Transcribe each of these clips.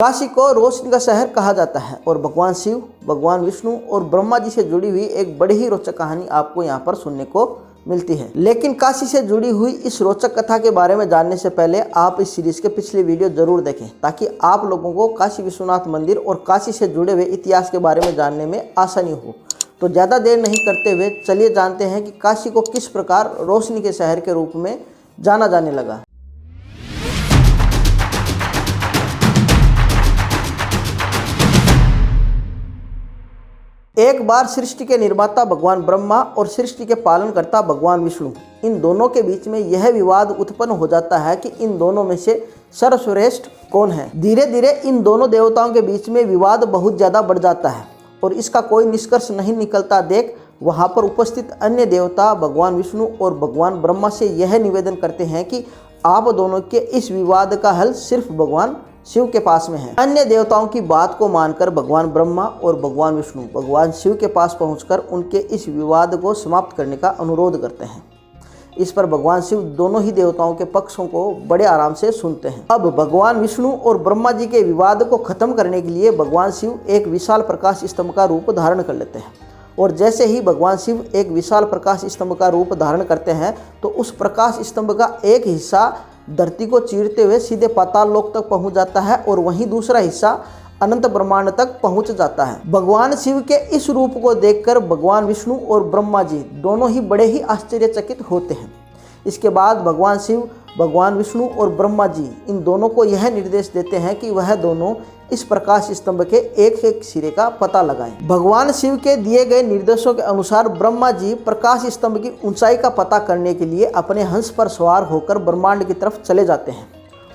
काशी को रोशनी का शहर कहा जाता है और भगवान शिव, भगवान विष्णु और ब्रह्मा जी से जुड़ी हुई एक बड़ी ही रोचक कहानी आपको यहाँ पर सुनने को मिलती है। लेकिन काशी से जुड़ी हुई इस रोचक कथा के बारे में जानने से पहले आप इस सीरीज के पिछले वीडियो जरूर देखें, ताकि आप लोगों को काशी विश्वनाथ मंदिर और काशी से जुड़े हुए इतिहास के बारे में जानने में आसानी हो। तो ज़्यादा देर नहीं करते हुए चलिए जानते हैं कि काशी को किस प्रकार रोशनी के शहर के रूप में जाना जाने लगा। एक बार सृष्टि के निर्माता भगवान ब्रह्मा और सृष्टि के पालनकर्ता भगवान विष्णु, इन दोनों के बीच में यह विवाद उत्पन्न हो जाता है कि इन दोनों में से सर्वश्रेष्ठ कौन है। धीरे धीरे इन दोनों देवताओं के बीच में विवाद बहुत ज़्यादा बढ़ जाता है और इसका कोई निष्कर्ष नहीं निकलता देख वहाँ पर उपस्थित अन्य देवता भगवान विष्णु और भगवान ब्रह्मा से यह निवेदन करते हैं कि आप दोनों के इस विवाद का हल सिर्फ भगवान शिव के पास में है। अन्य देवताओं की बात को मानकर भगवान ब्रह्मा और भगवान विष्णु भगवान शिव के पास पहुंचकर उनके इस विवाद को समाप्त करने का अनुरोध करते हैं। इस पर भगवान शिव दोनों ही देवताओं के पक्षों को बड़े आराम से सुनते हैं। अब भगवान विष्णु और ब्रह्मा जी के विवाद को खत्म करने के लिए भगवान शिव एक विशाल प्रकाश स्तंभ का रूप धारण कर लेते हैं और जैसे ही भगवान शिव एक विशाल प्रकाश स्तंभ का रूप धारण करते हैं तो उस प्रकाश स्तंभ का एक हिस्सा धरती को चीरते हुए सीधे पाताल लोक तक पहुंच जाता है और वहीं दूसरा हिस्सा अनंत ब्रह्मांड तक पहुंच जाता है। भगवान शिव के इस रूप को देखकर भगवान विष्णु और ब्रह्मा जी दोनों ही बड़े ही आश्चर्यचकित होते हैं। इसके बाद भगवान शिव, भगवान विष्णु और ब्रह्मा जी इन दोनों को यह निर्देश देते हैं कि वह दोनों इस प्रकाश स्तंभ के एक एक सिरे का पता लगाएं। भगवान शिव के दिए गए निर्देशों के अनुसार ब्रह्मा जी प्रकाश स्तंभ की ऊंचाई का पता करने के लिए अपने हंस पर सवार होकर ब्रह्मांड की तरफ चले जाते हैं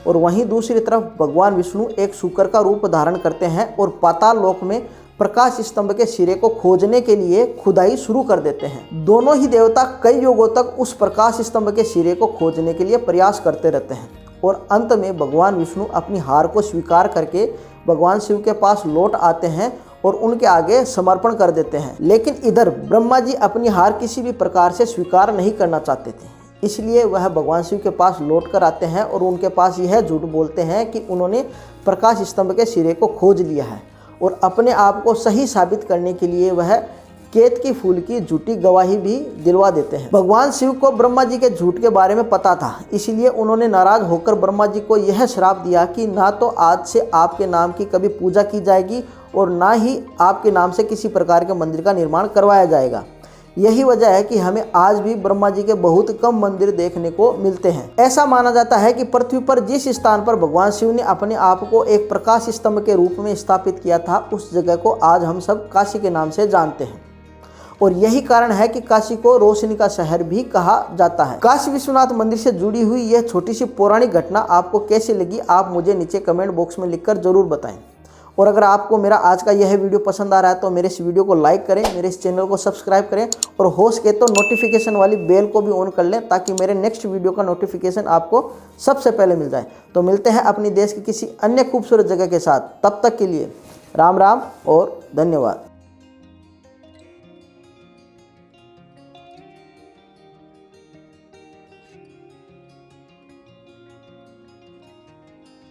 और वहीं दूसरी तरफ भगवान विष्णु एक शूकर का रूप धारण करते हैं और पाताल लोक में प्रकाश स्तंभ के सिरे को खोजने के लिए खुदाई शुरू कर देते हैं। दोनों ही देवता कई युगों तक उस प्रकाश स्तंभ के सिरे को खोजने के लिए प्रयास करते रहते हैं और अंत में भगवान विष्णु अपनी हार को स्वीकार करके भगवान शिव के पास लौट आते हैं और उनके आगे समर्पण कर देते हैं। लेकिन इधर ब्रह्मा जी अपनी हार किसी भी प्रकार से स्वीकार नहीं करना चाहते थे, इसलिए वह भगवान शिव के पास लौट कर आते हैं और उनके पास यह झूठ बोलते हैं कि उन्होंने प्रकाश स्तंभ के सिरे को खोज लिया है और अपने आप को सही साबित करने के लिए वह केतकी फूल की झूठी गवाही भी दिलवा देते हैं। भगवान शिव को ब्रह्मा जी के झूठ के बारे में पता था, इसलिए उन्होंने नाराज होकर ब्रह्मा जी को यह श्राप दिया कि ना तो आज से आपके नाम की कभी पूजा की जाएगी और ना ही आपके नाम से किसी प्रकार के मंदिर का निर्माण करवाया जाएगा। यही वजह है कि हमें आज भी ब्रह्मा जी के बहुत कम मंदिर देखने को मिलते हैं। ऐसा माना जाता है कि पृथ्वी पर जिस स्थान पर भगवान शिव ने अपने आप को एक प्रकाश स्तंभ के रूप में स्थापित किया था, उस जगह को आज हम सब काशी के नाम से जानते हैं और यही कारण है कि काशी को रोशनी का शहर भी कहा जाता है। काशी विश्वनाथ मंदिर से जुड़ी हुई यह छोटी सी पौराणिक घटना आपको कैसी लगी, आप मुझे नीचे कमेंट बॉक्स में लिखकर जरूर बताएं। और अगर आपको मेरा आज का यह वीडियो पसंद आ रहा है तो मेरे इस वीडियो को लाइक करें, मेरे इस चैनल को सब्सक्राइब करें और हो सके तो नोटिफिकेशन वाली बेल को भी ऑन कर लें, ताकि मेरे नेक्स्ट वीडियो का नोटिफिकेशन आपको सबसे पहले मिल जाए। तो मिलते हैं अपनी देश की किसी अन्य खूबसूरत जगह के साथ, तब तक के लिए राम राम और धन्यवाद।